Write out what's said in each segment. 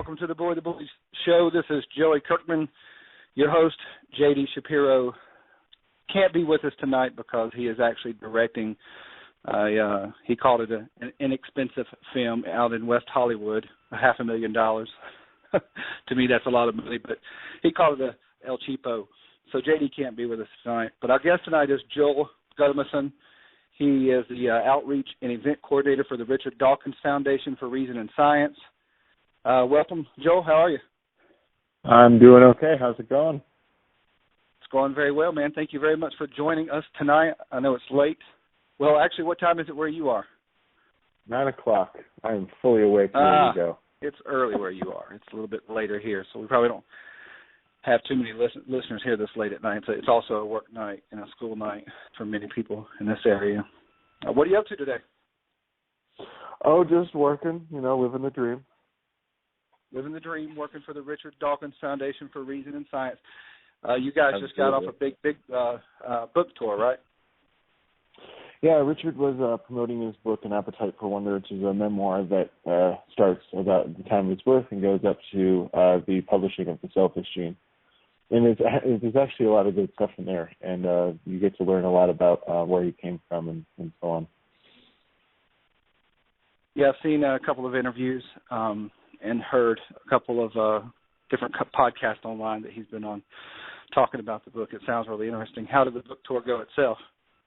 Welcome to the Bully The Bullies show. This is Joey Kirkman, your host. J.D. Shapiro can't be with us tonight because he is actually directing. He called it an inexpensive film out in West Hollywood, $500,000. To me, that's a lot of money, but he called it El Cheapo. So J.D. can't be with us tonight. But our guest tonight is Joel Guttormson. He is the outreach and event coordinator for the Richard Dawkins Foundation for Reason and Science. Welcome, Joel. How are you? I'm doing okay. How's it going? It's going very well, man. Thank you very much for joining us tonight. I know it's late. Well, actually, what time is it where you are? 9 o'clock. I'm fully awake and ready to go. It's early where you are. It's a little bit later here, so we probably don't have too many listeners here this late at night. So it's also a work night and a school night for many people in this area. What are you up to today? Oh, just working, living the dream. Living the dream, working for the Richard Dawkins Foundation for Reason and Science. You guys Absolutely. Just got off a big book tour, right? Yeah, Richard was promoting his book, An Appetite for Wonder, which is a memoir that starts about the time of his birth and goes up to the publishing of The Selfish Gene. And there's actually a lot of good stuff in there, and you get to learn a lot about where he came from and so on. Yeah, I've seen a couple of interviews and heard a couple of different podcasts online that he's been on talking about the book. It sounds really interesting. How did the book tour go itself,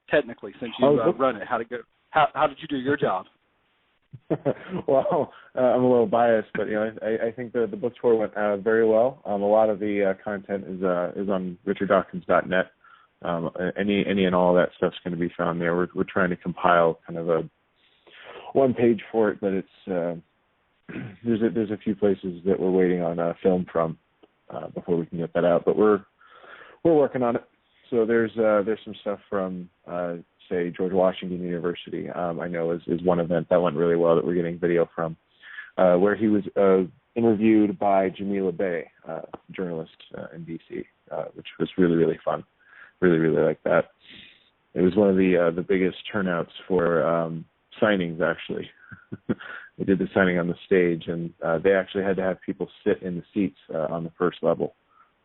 technically, since you run it? How did you do your job? Well, I'm a little biased, but I think the book tour went very well. A lot of the content is on richarddawkins.net. Any and all of that stuff's going to be found there. We're trying to compile kind of a one page for it, but it's there's a few places that we're waiting on film from before we can get that out. But we're working on it. So there's some stuff from say George Washington University, I know is one event that went really well that we're getting video from, where he was interviewed by Jamila Bey, journalist in D.C., which was really, really fun. Really, really liked that. It was one of the biggest turnouts for signings, actually. They did the signing on the stage, and they actually had to have people sit in the seats on the first level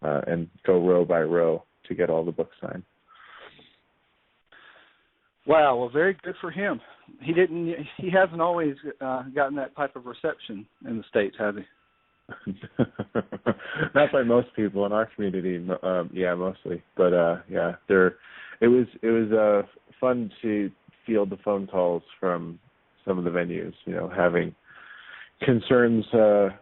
and go row by row to get all the books signed. Wow, well, very good for him. He hasn't always gotten that type of reception in the States, has he? Not by most people in our community. Yeah, mostly. But it was fun to field the phone calls from some of the venues. Having concerns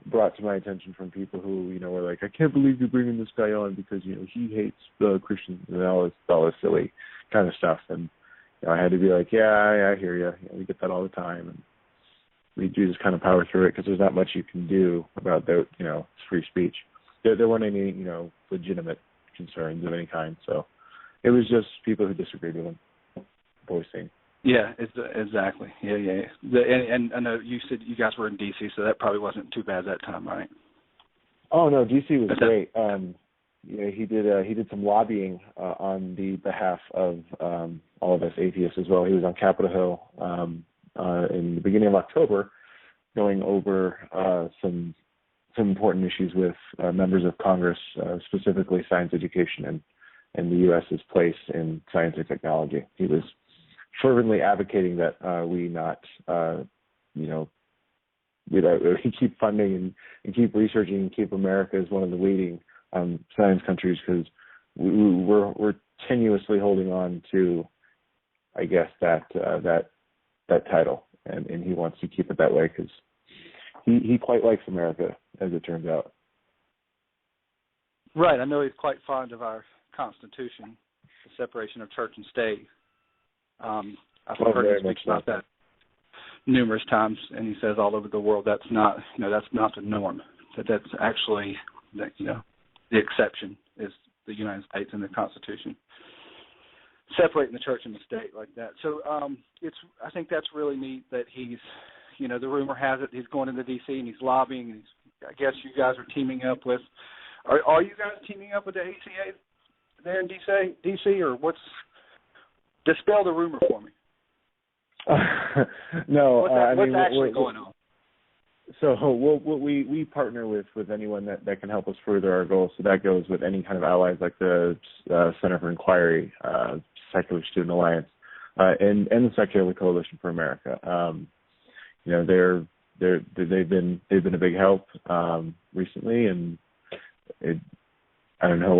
brought to my attention from people who were like, I can't believe you're bringing this guy on because he hates Christians and all this silly kind of stuff. And I had to be like, I hear you. We get that all the time, and we do just kind of power through it because there's not much you can do about that. It's free speech. There weren't any legitimate concerns of any kind, so it was just people who disagreed with them voicing. Yeah, exactly. Yeah. And I know you said you guys were in D.C., so that probably wasn't too bad that time, right? Oh no, D.C. was great. He did some lobbying on the behalf of all of us atheists as well. He was on Capitol Hill in the beginning of October, going over some important issues with members of Congress, specifically science education and the U.S.'s place in science and technology. He was fervently advocating that we not, we keep funding and keep researching and keep America as one of the leading science countries, because we're tenuously holding on to, I guess, that title, and he wants to keep it that way because he quite likes America, as it turns out. Right. I know he's quite fond of our Constitution, the separation of church and state. I've heard him speak about that numerous times, and he says all over the world that's not the norm. That's actually the exception is the United States and the Constitution, separating the church and the state like that. So I think that's really neat that he's, the rumor has it he's going into D.C. and he's lobbying. And I guess you guys are teaming up with. Are you guys teaming up with the ACA there in D.C. or what's? Dispel the rumor for me. No, what's actually going on? So we partner with anyone that can help us further our goals. So that goes with any kind of allies like the Center for Inquiry, Secular Student Alliance, and the Secular Coalition for America. They've been a big help recently, and I don't know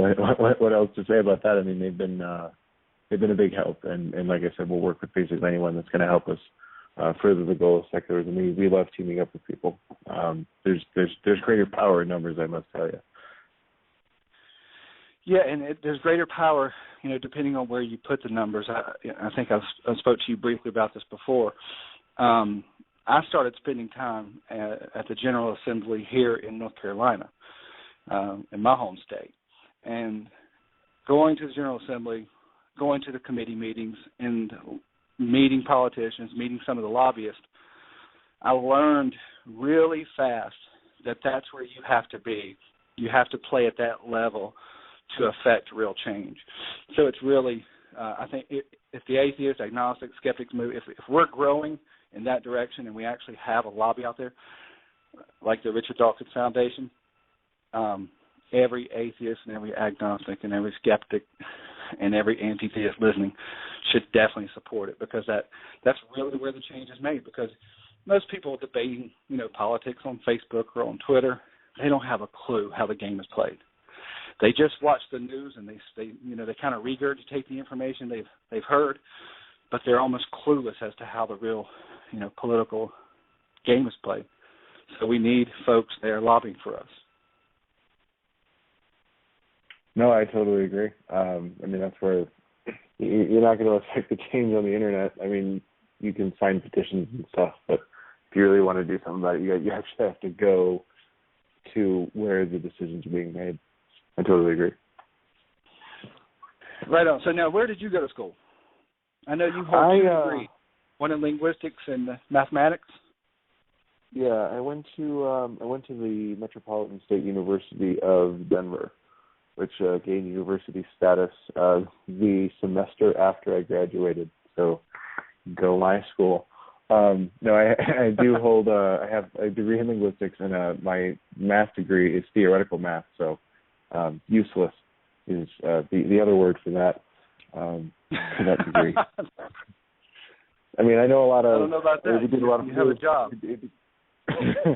what else to say about that. I mean, they've been a big help, and like I said, we'll work with basically anyone that's going to help us further the goal of secularism. We love teaming up with people. There's greater power in numbers, I must tell you. Yeah, and there's greater power, depending on where you put the numbers. I think I spoke to you briefly about this before. I started spending time at the General Assembly here in North Carolina, in my home state, and going to the General Assembly, going to the committee meetings, and meeting politicians, meeting some of the lobbyists. I learned really fast that that's where you have to be. You have to play at that level to affect real change. So it's really, I think, if the atheists, agnostics, skeptics move, if we're growing in that direction and we actually have a lobby out there, like the Richard Dawkins Foundation, every atheist and every agnostic and every skeptic and every anti-theist listening should definitely support it, because that's really where the change is made. Because most people debating, politics on Facebook or on Twitter, they don't have a clue how the game is played. They just watch the news and they kind of regurgitate the information they've heard, but they're almost clueless as to how the real, political game is played. So we need folks there lobbying for us. No, I totally agree. That's where you're not going to affect the change on the internet. I mean, you can sign petitions and stuff, but if you really want to do something about it, you actually have to go to where the decisions are being made. I totally agree. Right on. So now, where did you go to school? I know you hold two degrees, one in linguistics and mathematics. Yeah, I went to the Metropolitan State University of Denver, which gained university status the semester after I graduated. So, go my school. No, I do hold. I have a degree in linguistics, and my math degree is theoretical math. So, useless is the other word for that degree. I mean, I know a lot of. I don't know about that. We did a lot of. You have a job.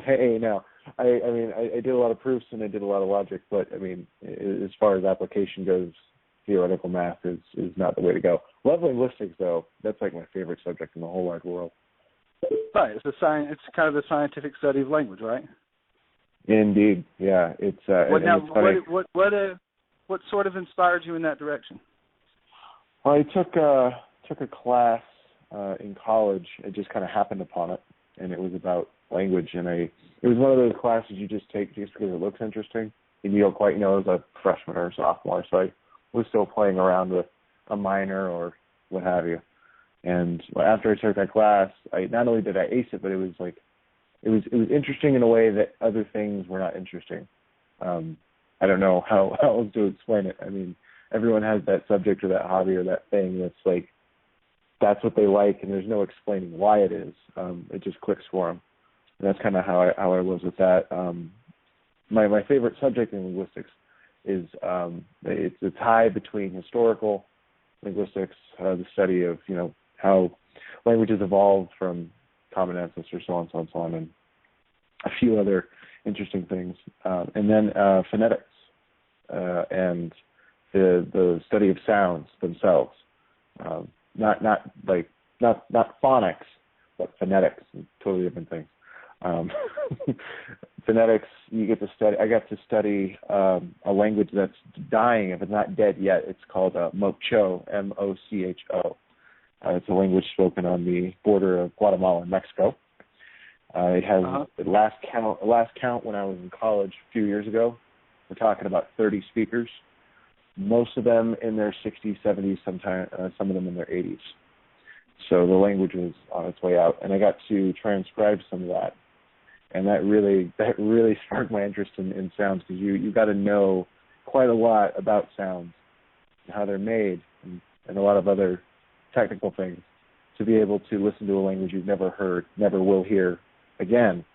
Hey, now. I did a lot of proofs and I did a lot of logic, but I mean, as far as application goes, theoretical math is not the way to go. Love linguistics, though. That's like my favorite subject in the whole wide world. Right. It's kind of the scientific study of language, right? Indeed. Yeah. It's. What sort of inspired you in that direction? Well, I took a class in college. It just kind of happened upon it, and it was about language, and it was one of those classes you just take just because it looks interesting, and you don't quite know as a freshman or a sophomore, so I was still playing around with a minor or what have you. And after I took that class, not only did I ace it, but it was interesting in a way that other things were not interesting. I don't know how else to explain it. I mean, everyone has that subject or that hobby or that thing that's like, that's what they like, and there's no explaining why it is. It just clicks for them. And that's kind of how I was with that. My favorite subject in linguistics is it's a tie between historical linguistics, the study of how languages evolved from common ancestors, so on, and a few other interesting things, and then phonetics and the study of sounds themselves, not phonics, but phonetics, totally different things. Phonetics, you get to study. I got to study a language that's dying. If it's not dead yet, it's called Mocho, M-O-C-H-O. It's a language spoken on the border of Guatemala and Mexico. It has the last count when I was in college a few years ago. We're talking about 30 speakers, most of them in their 60s, 70s, some of them in their 80s. So the language was on its way out, and I got to transcribe some of that. And that really sparked my interest in sounds, because you got to know quite a lot about sounds and how they're made and a lot of other technical things to be able to listen to a language you've never heard, never will hear again,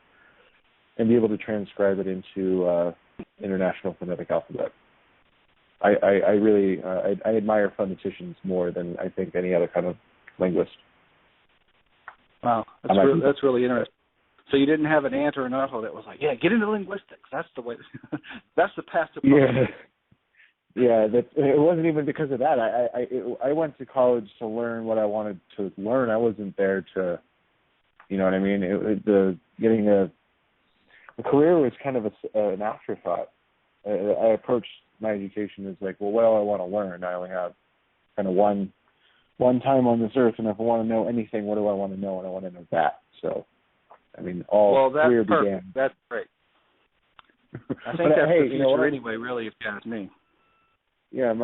and be able to transcribe it into International Phonetic Alphabet. I really I admire phoneticians more than I think any other kind of linguist. Wow, that's really interesting. So you didn't have an aunt or an uncle that was like, yeah, get into linguistics. That's the way. That's the path to progress. Yeah. It wasn't even because of that. I went to college to learn what I wanted to learn. I wasn't there to, you know what I mean. Getting a career was kind of an afterthought. I approached my education as like, well, I want to learn. I only have kind of one time on this earth, and if I want to know anything, what do I want to know? And I want to know that. So, I mean, career began. That's great. I think that's the future anyway, really, if you ask me. Yeah,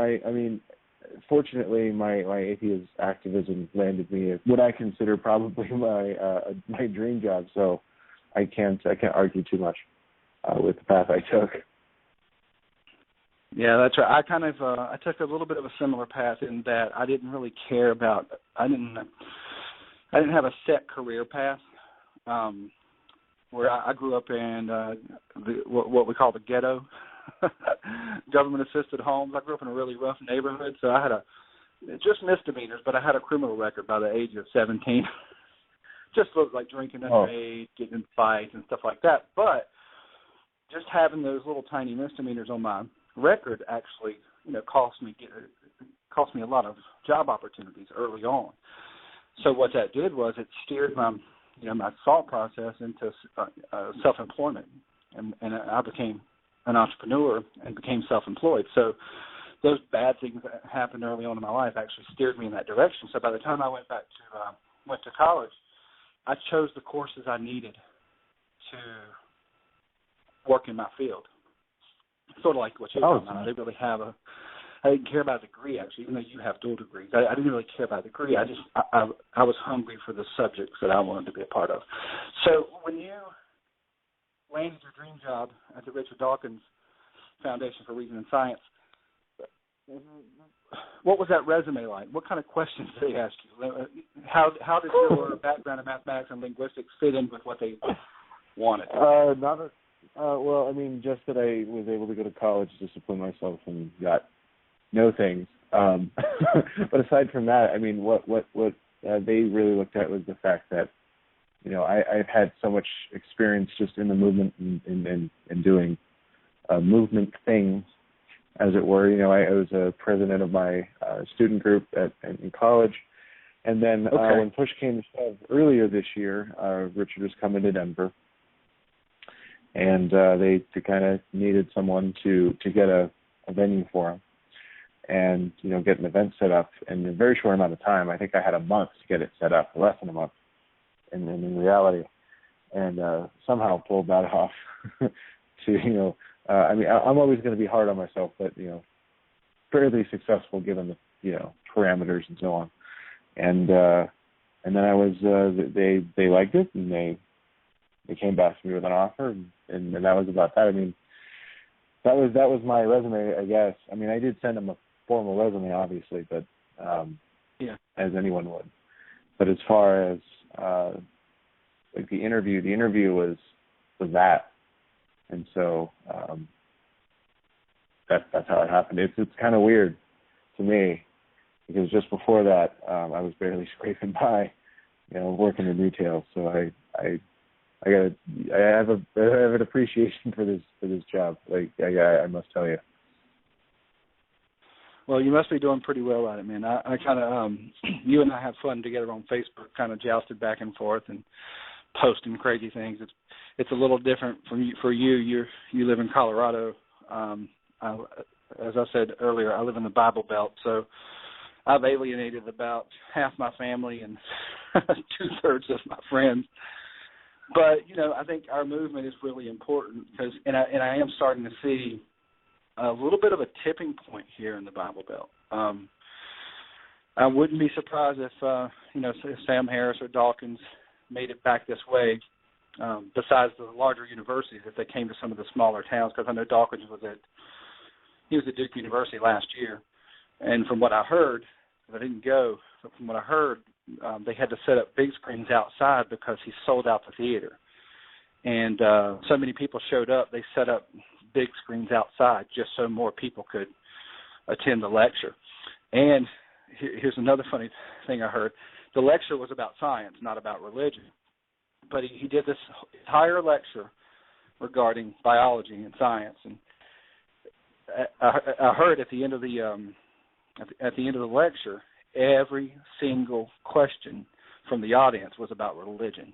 fortunately, my atheist activism landed me at what I consider probably my dream job. So, I can't argue too much with the path I took. Yeah, that's right. I kind of I took a little bit of a similar path in that I didn't really care about. I didn't have a set career path. Where I grew up in what we call the ghetto, government-assisted homes. I grew up in a really rough neighborhood, so I had just misdemeanors, but I had a criminal record by the age of 17. Just looked like drinking underage, getting in fights and stuff like that. But just having those little tiny misdemeanors on my record actually, cost me a lot of job opportunities early on. So what that did was it steered my thought process into self-employment, and I became an entrepreneur and became self-employed. So those bad things that happened early on in my life actually steered me in that direction. So by the time I went to college, I chose the courses I needed to work in my field. Sort of like what you're talking about. I didn't really I didn't care about a degree, actually, even though you have dual degrees. I didn't really care about a degree. I was hungry for the subjects that I wanted to be a part of. So when you landed your dream job at the Richard Dawkins Foundation for Reason and Science, what was that resume like? What kind of questions did they ask you? How did your background in mathematics and linguistics fit in with what they wanted? Well, I mean, just that I was able to go to college, discipline myself, and got know things. But aside from that, I mean, what they really looked at was the fact that, I've had so much experience just in the movement and doing movement things, as it were. I was a president of my student group in college. And then when push came to shove earlier this year, Richard was coming to Denver. And they kind of needed someone to get a venue for him and, get an event set up in a very short amount of time. I think I had a month to get it set up, less than a month in reality, and somehow pulled that off to, I'm always going to be hard on myself, but, fairly successful given the, parameters and so on. And then I was, they liked it, and they came back to me with an offer, and that was about that. I mean, that was my resume, I guess. I mean, I did send them a formal resume, obviously, but as anyone would. But as far as like the interview was that, and so that's how it happened. It's kind of weird to me because just before that, I was barely scraping by, working in retail. So I have an appreciation for this job. Like I must tell you. Well, you must be doing pretty well at it, man. I kind of you and I have fun together on Facebook, kind of jousted back and forth and posting crazy things. It's a little different for you. You live in Colorado. As I said earlier, I live in the Bible Belt, so I've alienated about half my family and 2/3 of my friends. But I think our movement is really important because, and I am starting to see a little bit of a tipping point here in the Bible Belt. I wouldn't be surprised if Sam Harris or Dawkins made it back this way. Besides the larger universities, if they came to some of the smaller towns, because I know Dawkins was at Duke University last year, and from what I heard, I didn't go, but from what I heard, they had to set up big screens outside because he sold out the theater. And so many people showed up, they set up big screens outside just so more people could attend the lecture. And here's another funny thing I heard. The lecture was about science, not about religion. But he did this entire lecture regarding biology and science. And I heard at the end of the lecture, every single question from the audience was about religion.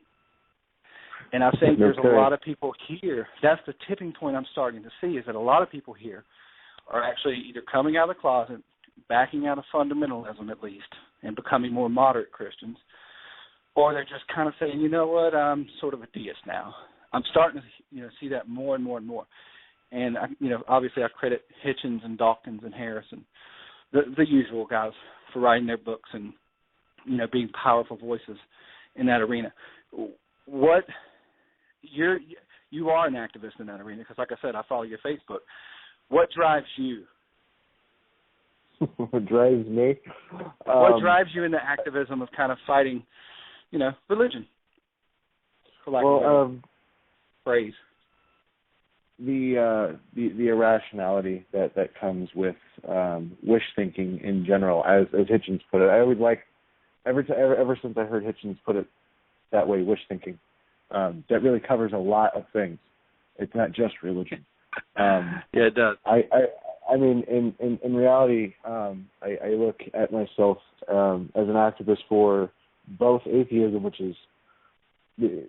And I think there's a lot of people here, that's the tipping point I'm starting to see, is that a lot of people here are actually either coming out of the closet, backing out of fundamentalism at least, and becoming more moderate Christians, or they're just kind of saying, you know what, I'm sort of a deist now. I'm starting to see that more and more and more. And, obviously I credit Hitchens and Dawkins and Harrison, the usual guys, for writing their books and, being powerful voices in that arena. You are an activist in that arena because, like I said, I follow your Facebook. What drives you? What drives me? What drives you in the activism of kind of fighting, religion, for lack of a phrase? The irrationality that comes with wish thinking in general, as Hitchens put it. I always like ever since I heard Hitchens put it that way, wish thinking. That really covers a lot of things. It's not just religion. Yeah, it does. I mean, in reality, I look at myself as an activist for both atheism, which is, in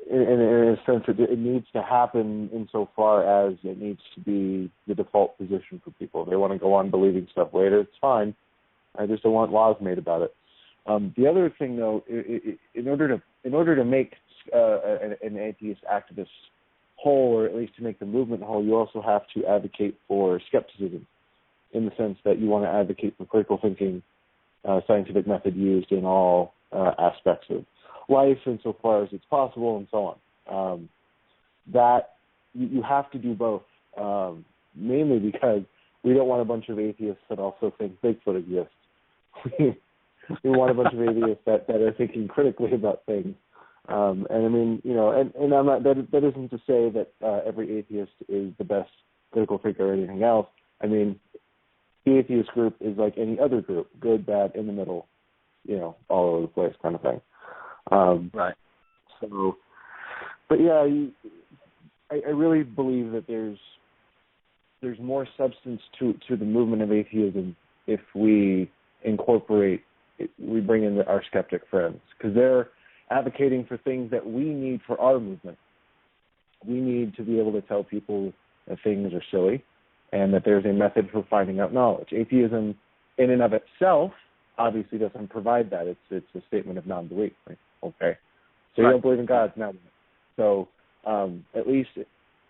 a sense, it needs to happen insofar as it needs to be the default position for people. They want to go on believing stuff later. It's fine. I just don't want laws made about it. The other thing, though, in order to make an atheist activist whole, or at least to make the movement whole, you also have to advocate for skepticism, in the sense that you want to advocate for critical thinking, scientific method used in all aspects of life insofar as it's possible, and so on. That you have to do both, mainly because we don't want a bunch of atheists that also think Bigfoot exists. We want a bunch of atheists that are thinking critically about things. And I mean, and I'm not. That isn't to say that every atheist is the best critical thinker or anything else. I mean, the atheist group is like any other group: good, bad, in the middle, all over the place, kind of thing. Right. So, but yeah, I really believe that there's more substance to the movement of atheism if we bring in our skeptic friends, because they're advocating for things that we need for our movement. We need to be able to tell people that things are silly and that there's a method for finding out knowledge. Atheism in and of itself obviously doesn't provide that. It's a statement of non-belief. Right? Okay. So you don't believe in God now. So at least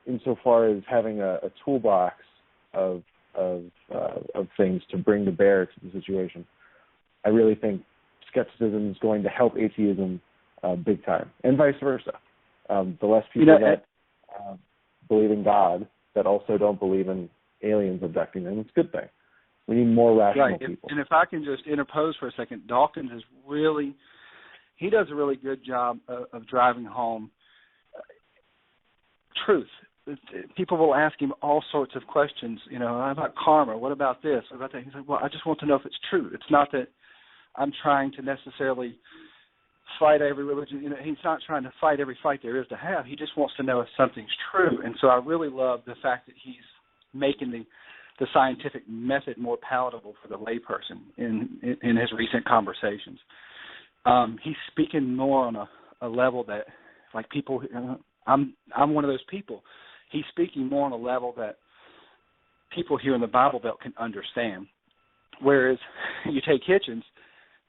insofar as having a toolbox of things to bring to bear to the situation, I really think skepticism is going to help atheism big time, and vice versa. The less people that believe in God that also don't believe in aliens abducting them, it's a good thing. We need more rational people. And if I can just interpose for a second, Dawkins is he does a really good job of driving home truth. People will ask him all sorts of questions, about karma, what about this, what about that? He's like, well, I just want to know if it's true. It's not that I'm trying to necessarily fight every religion. He's not trying to fight every fight there is to have. He just wants to know if something's true. And so I really love the fact that he's making the scientific method more palatable for the layperson in his recent conversations. He's speaking more on a level that, like, people, I'm one of those people. He's speaking more on a level that people here in the Bible Belt can understand. Whereas you take Hitchens,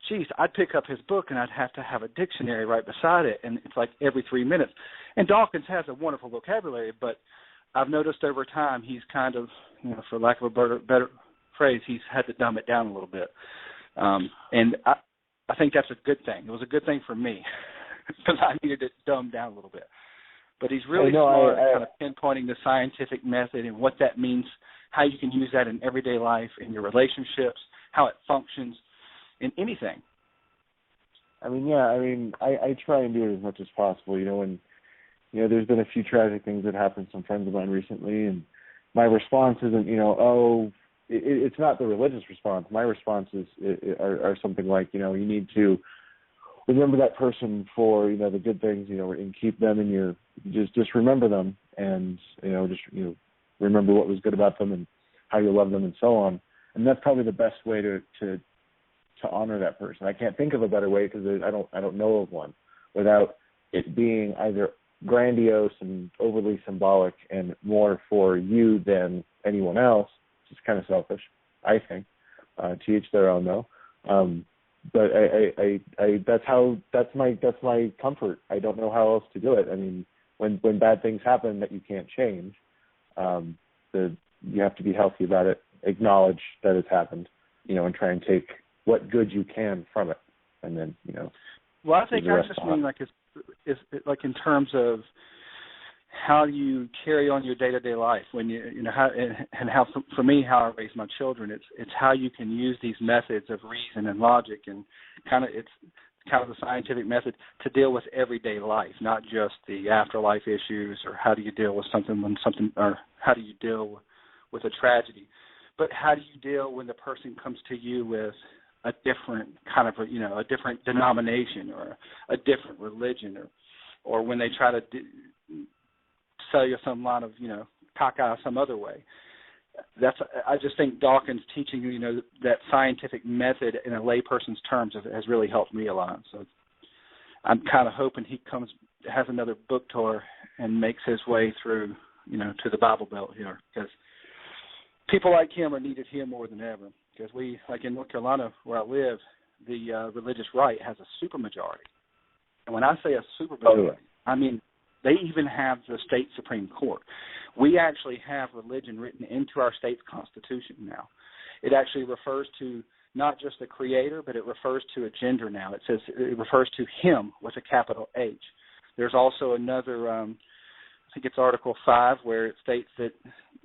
geez, I'd pick up his book and I'd have to have a dictionary right beside it, and it's like every 3 minutes. And Dawkins has a wonderful vocabulary, but I've noticed over time he's kind of, for lack of a better phrase, he's had to dumb it down a little bit. And I think that's a good thing. It was a good thing for me because I needed it dumbed down a little bit. But he's really smart at kind of pinpointing the scientific method and what that means, how you can use that in everyday life, in your relationships, how it functions, in anything. I try and do it as much as possible. there's been a few tragic things that happened to some friends of mine recently, and my response isn't, it's not the religious response. My responses are something like, you need to remember that person for, the good things, and keep them in your, just remember them, and, remember what was good about them and how you love them and so on. And that's probably the best way to honor that person. I can't think of a better way because I don't know of one without it being either grandiose and overly symbolic and more for you than anyone else. It's kind of selfish, I think. To each their own, though. But that's my comfort. I don't know how else to do it. I mean, when bad things happen that you can't change, you have to be healthy about it, acknowledge that it's happened, and try and take what good you can from it, and then Well, I think I just mean is like in terms of how you carry on your day-to-day life when how for me how I raise my children, it's how you can use these methods of reason and logic and it's kind of the scientific method to deal with everyday life, not just the afterlife issues or how do you deal with or how do you deal with a tragedy, but how do you deal when the person comes to you with a different kind of a different denomination or a different religion or when they try to sell you some line of cockeye some other way. I just think Dawkins teaching that scientific method in a layperson's terms has really helped me a lot. So I'm kind of hoping he has another book tour and makes his way through to the Bible Belt here, because people like him are needed here more than ever. Because we, like in North Carolina where I live, the religious right has a supermajority. And when I say a supermajority, I mean they even have the state Supreme Court. We actually have religion written into our state's constitution now. It actually refers to not just the creator, but it refers to a gender now. It refers to him with a capital H. There's also another, I think it's Article 5, where it states that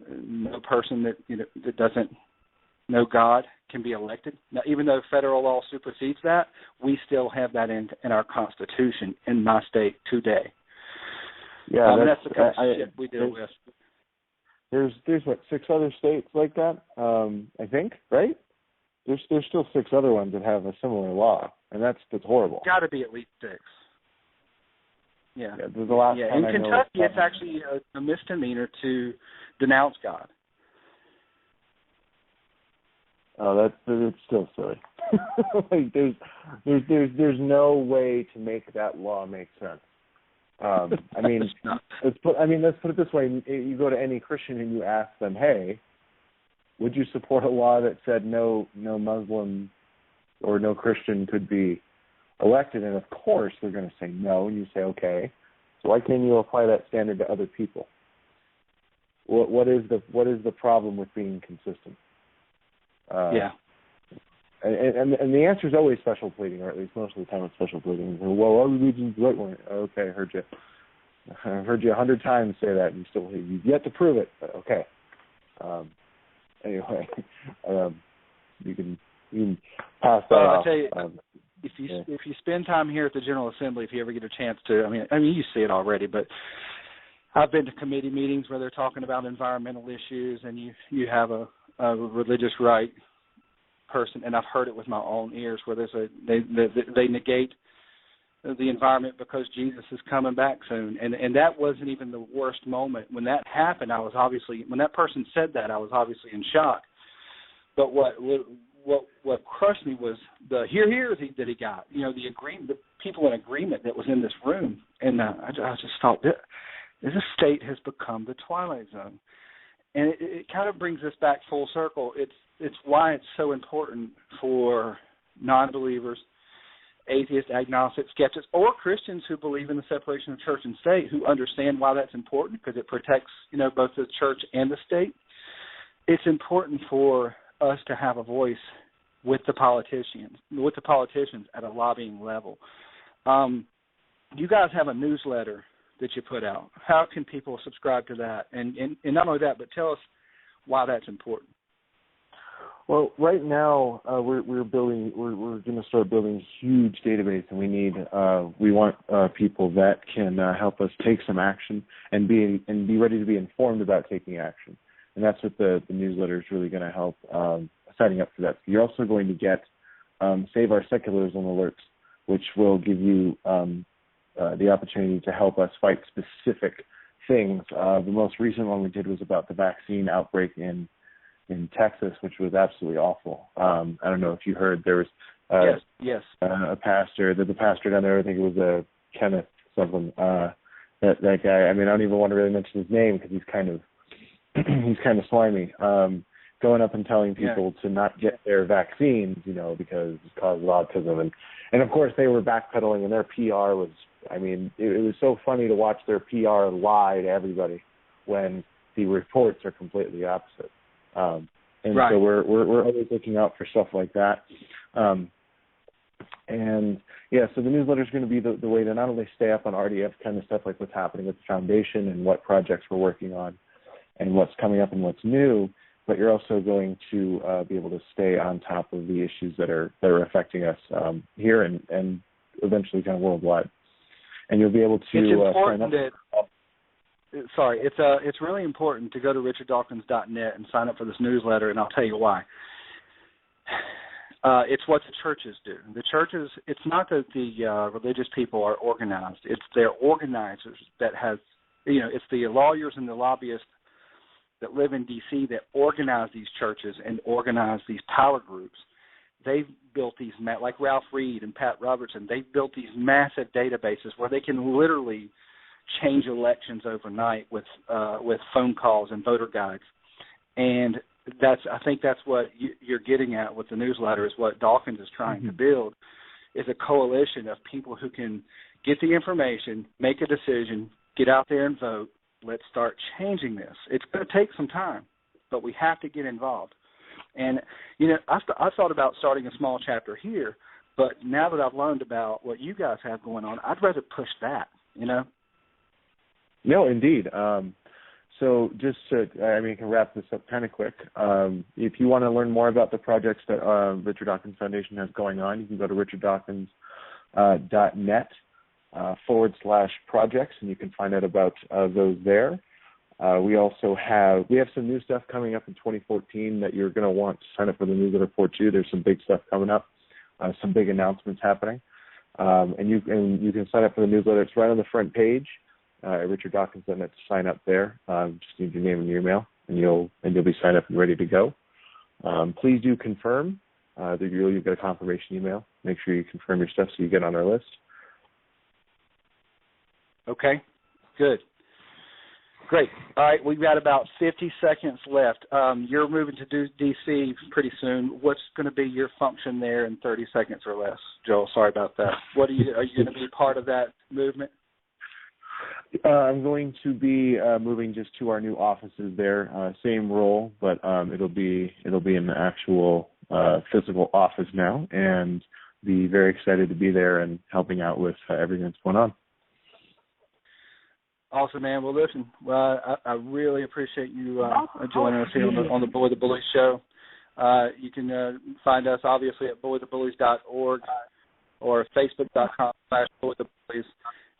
no person that doesn't know God can be elected. Now, even though federal law supersedes that, we still have that in our Constitution in my state today. Yeah, that's the kind of shit we deal with. There's 6 other states like that, I think, right? There's still 6 other ones that have a similar law, and that's horrible. Got to be at least 6. Yeah. There's a lot. Yeah, in Kentucky, it's actually a misdemeanor to denounce God. Oh, it's still silly. Like there's no way to make that law make sense. I mean, let's put it this way: you go to any Christian and you ask them, "Hey, would you support a law that said no Muslim or no Christian could be elected?" And of course, they're going to say no. And you say, "Okay, so why can't you apply that standard to other people?" What is the problem with being consistent? Yeah. And the answer is always special pleading, or at least most of the time it's special pleading. Well, our religion's the right one. Okay, I heard you. I've heard you 100 times say that, and you've yet to prove it. But okay. Anyway, you can pass that off. I'll tell you, if you spend time here at the General Assembly, if you ever get a chance to, I mean, you see it already, but I've been to committee meetings where they're talking about environmental issues, and you have a religious right person, and I've heard it with my own ears, where they negate the environment because Jesus is coming back soon, and that wasn't even the worst moment. When that happened, when that person said that, I was obviously in shock. But what crushed me was the here's that he got, the agreement, the people in agreement that was in this room, and I just thought this state has become the Twilight Zone. And it kind of brings us back full circle. It's why it's so important for non-believers, atheists, agnostics, skeptics, or Christians who believe in the separation of church and state, who understand why that's important, because it protects, both the church and the state. It's important for us to have a voice with the politicians at a lobbying level. You guys have a newsletter that you put out. How can people subscribe to that? And not only that, but tell us why that's important. Well, right now we're going to start building a huge database, and we want people that can help us take some action and be ready to be informed about taking action, and that's what the newsletter is really going to help signing up for that. You're also going to get Save Our Secularism alerts, which will give you the opportunity to help us fight specific things. The most recent one we did was about the vaccine outbreak in Texas, which was absolutely awful. I don't know if you heard, there was yes. A pastor, the pastor down there, I think it was Kenneth something, that guy, I mean, I don't even want to really mention his name because he's kind of slimy, going up and telling people to not get their vaccines, because it causes autism. And of course they were backpedaling, and their PR was, I mean, it was so funny to watch their PR lie to everybody when the reports are completely opposite. So we're always looking out for stuff like that. So the newsletter is going to be the way to not only stay up on RDF kind of stuff, like what's happening with the foundation and what projects we're working on and what's coming up and what's new, but you're also going to be able to stay on top of the issues that are affecting us here and eventually kind of worldwide. And you'll be able to sign up. It's really important to go to richarddawkins.net and sign up for this newsletter, and I'll tell you why. It's what the churches do. The churches, it's not that the religious people are organized. It's their organizers that has, it's the lawyers and the lobbyists that live in D.C. that organize these churches and organize these power groups. They've built these, like Ralph Reed and Pat Robertson, they've built these massive databases where they can literally change elections overnight with phone calls and voter guides. And I think that's what you're getting at with the newsletter, is what Dawkins is trying to build, is a coalition of people who can get the information, make a decision, get out there and vote. Let's start changing this. It's going to take some time, but we have to get involved. And, I thought about starting a small chapter here, but now that I've learned about what you guys have going on, I'd rather push that, No, indeed. So just can wrap this up kind of quick. If you want to learn more about the projects that Richard Dawkins Foundation has going on, you can go to richarddawkins.net /projects, and you can find out about those there. We have some new stuff coming up in 2014 that you're going to want to sign up for the newsletter for too. There's some big stuff coming up, some big announcements happening, and you can sign up for the newsletter. It's right on the front page. Richard Dawkins to sign up there. Just need your name and your email, and you'll be signed up and ready to go. Please do confirm that you'll get a confirmation email. Make sure you confirm your stuff so you get on our list. Okay, good. Great. All right, we've got about 50 seconds left. You're moving to D.C. pretty soon. What's going to be your function there in 30 seconds or less? Joel, sorry about that. Are you going to be part of that movement? I'm going to be moving just to our new offices there. Same role, but it'll be in the actual physical office now, and be very excited to be there and helping out with everything that's going on. Awesome, man. Well, listen, I really appreciate you joining us here on the Bully the Bullies show. You can find us, obviously, at bullythebullies.org or facebook.com/bullythebullies.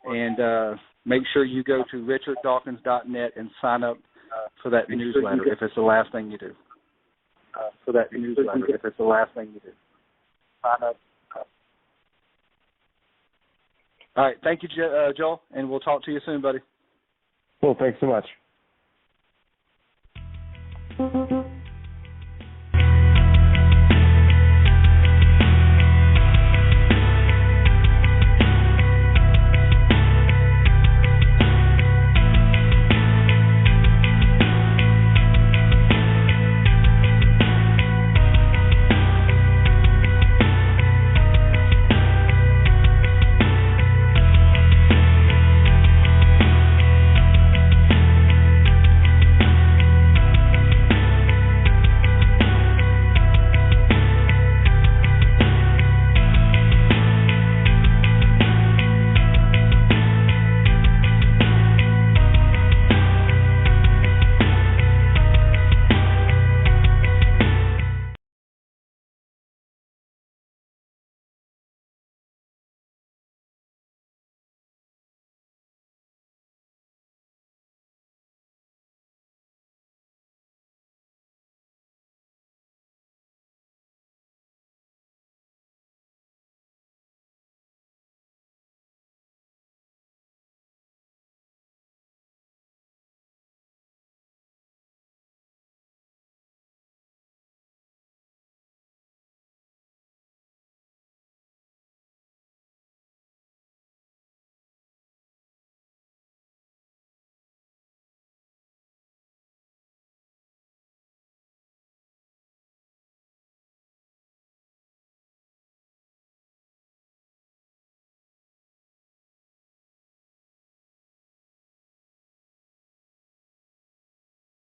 And make sure you go to richarddawkins.net and sign up for that newsletter if it's the last thing you do. Sign up. All right. Thank you, Joel, and we'll talk to you soon, buddy. Well, thanks so much.